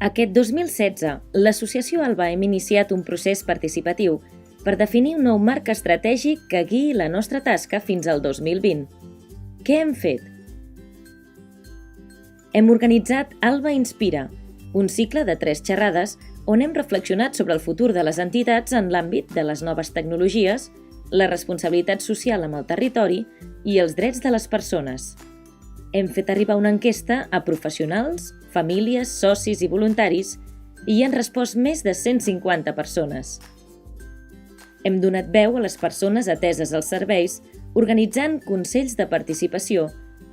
Aquest 2016, l'associació Alba hem iniciat un procés participatiu per definir un nou marc estratègic que guiï la nostra tasca fins al 2020. Què hem fet? Hem organitzat Alba Inspira, un cicle de 3 xerrades on hem reflexionat sobre el futur de les entitats en l'àmbit de les noves tecnologies, la responsabilitat social amb el territori i els drets de les persones. Hem fet arribar una enquesta a professionals, famílies, socis i voluntaris i hi han respost més de 150 persones. Hem donat veu a les persones ateses als serveis organitzant consells de participació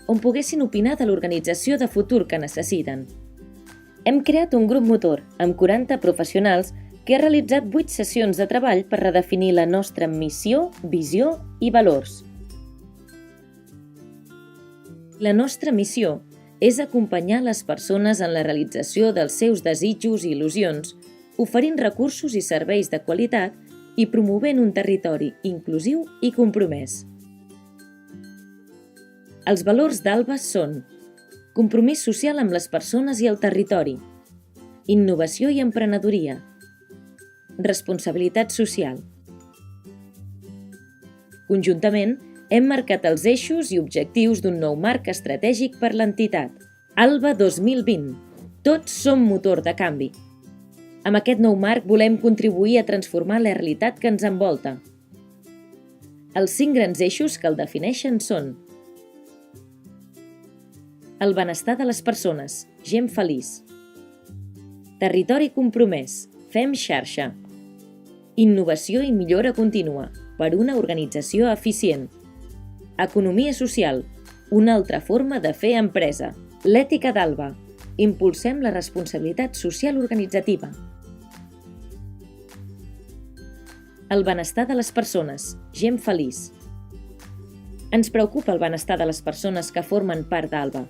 on poguessin opinar de l'organització de futur que necessiten. Hem creat un grup motor amb 40 professionals que ha realitzat 8 sessions de treball per redefinir la nostra missió, visió i valors. La nostra missió és acompanyar les persones en la realització dels seus desitjos i il·lusions, oferint recursos i serveis de qualitat i promovent un territori inclusiu i compromès. Els valors d'Alba són compromís social amb les persones i el territori, innovació i emprenedoria, responsabilitat social. Conjuntament, hem marcat els eixos i objectius d'un nou marc estratègic per l'entitat, Alba 2020. Tots som motor de canvi. Amb aquest nou marc volem contribuir a transformar la realitat que ens envolta. Els 5 grans eixos que el defineixen són el benestar de les persones, gent feliç. Territori compromès, fem xarxa. Innovació i millora contínua, per una organització eficient. Economia social, una altra forma de fer empresa. L'ètica d'Alba, impulsem la responsabilitat social organitzativa. El benestar de les persones, gent feliç. Ens preocupa el benestar de les persones que formen part d'Alba.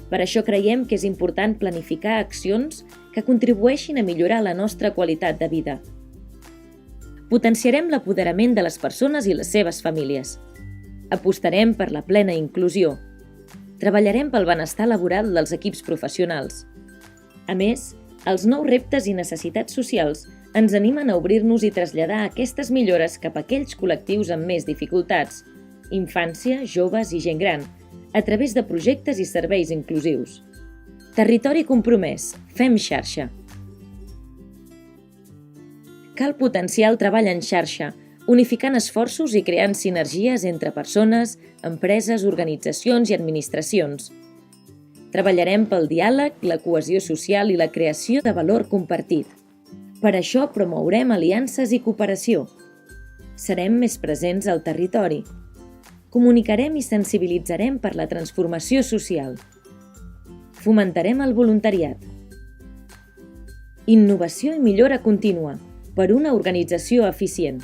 Per això creiem que és important planificar accions que contribueixin a millorar la nostra qualitat de vida. Potenciarem l'apoderament de les persones i les seves famílies. Apostarem per la plena inclusió. Treballarem pel benestar laboral dels equips professionals. A més, els nous reptes i necessitats socials ens animen a obrir-nos i traslladar aquestes millores cap a aquells col·lectius amb més dificultats, infància, joves i gent gran, a través de projectes i serveis inclusius. Territori compromès, fem xarxa. Cal potenciar el treball en xarxa, unificant esforços i creant sinergies entre persones, empreses, organitzacions i administracions. Treballarem pel diàleg, la cohesió social i la creació de valor compartit. Per això promourem aliances i cooperació. Serem més presents al territori. Comunicarem i sensibilitzarem per la transformació social. Fomentarem el voluntariat. Innovació i millora contínua, per una organització eficient.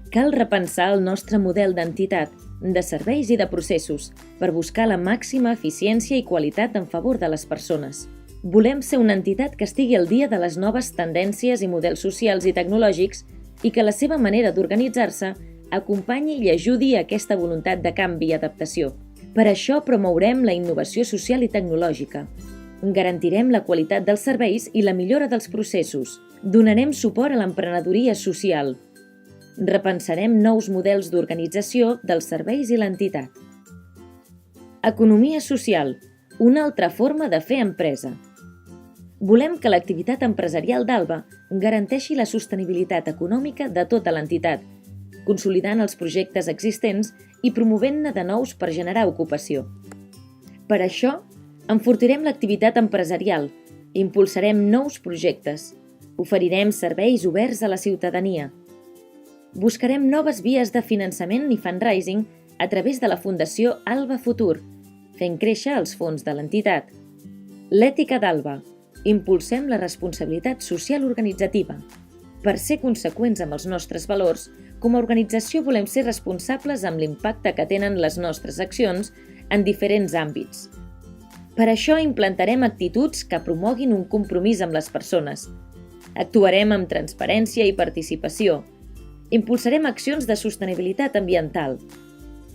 Cal repensar el nostre model d'entitat, de serveis i de processos, per buscar la màxima eficiència i qualitat en favor de les persones. Volem ser una entitat que estigui al dia de les noves tendències i models socials i tecnològics i que la seva manera d'organitzar-se acompanyi i ajudi a aquesta voluntat de canvi i adaptació. Per això promourem la innovació social i tecnològica. Garantirem la qualitat dels serveis i la millora dels processos. Donarem suport a l'emprenedoria social. Repensarem nous models d'organització dels serveis i l'entitat. Economia social, una altra forma de fer empresa. Volem que l'activitat empresarial d'Alba garanteixi la sostenibilitat econòmica de tota l'entitat, consolidant els projectes existents i promovent-ne de nous per generar ocupació. Per això, enfortirem l'activitat empresarial, impulsarem nous projectes, oferirem serveis oberts a la ciutadania. Buscarem noves vies de finançament i fundraising a través de la Fundació Alba Futur, fent créixer els fons de l'entitat. L'ètica d'Alba, impulsem la responsabilitat social organitzativa. Per ser conseqüents amb els nostres valors, com a organització volem ser responsables amb l'impacte que tenen les nostres accions en diferents àmbits. Per això implantarem actituds que promoguin un compromís amb les persones. Actuarem amb transparència i participació. Impulsarem accions de sostenibilitat ambiental.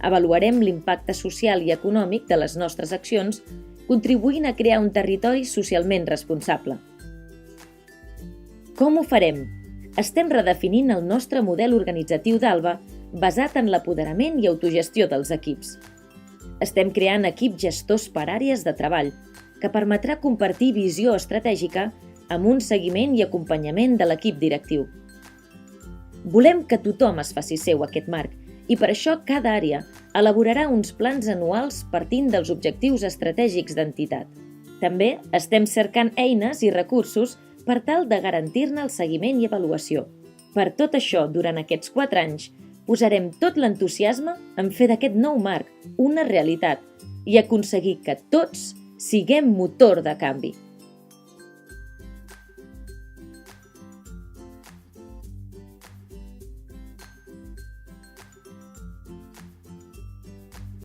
Avaluarem l'impacte social i econòmic de les nostres accions, contribuint a crear un territori socialment responsable. Com ho farem? Estem redefinint el nostre model organitzatiu d'Alba basat en l'apoderament i autogestió dels equips. Estem creant equips gestors per àrees de treball, que permetrà compartir visió estratègica amb un seguiment i acompanyament de l'equip directiu. Volem que tothom es faci seu aquest marc i per això cada àrea elaborarà uns plans anuals partint dels objectius estratègics d'entitat. També estem cercant eines i recursos per tal de garantir-ne el seguiment i avaluació. Per tot això, durant aquests 4 anys, posarem tot l'entusiasme en fer d'aquest nou marc una realitat i aconseguir que tots siguem motor de canvi.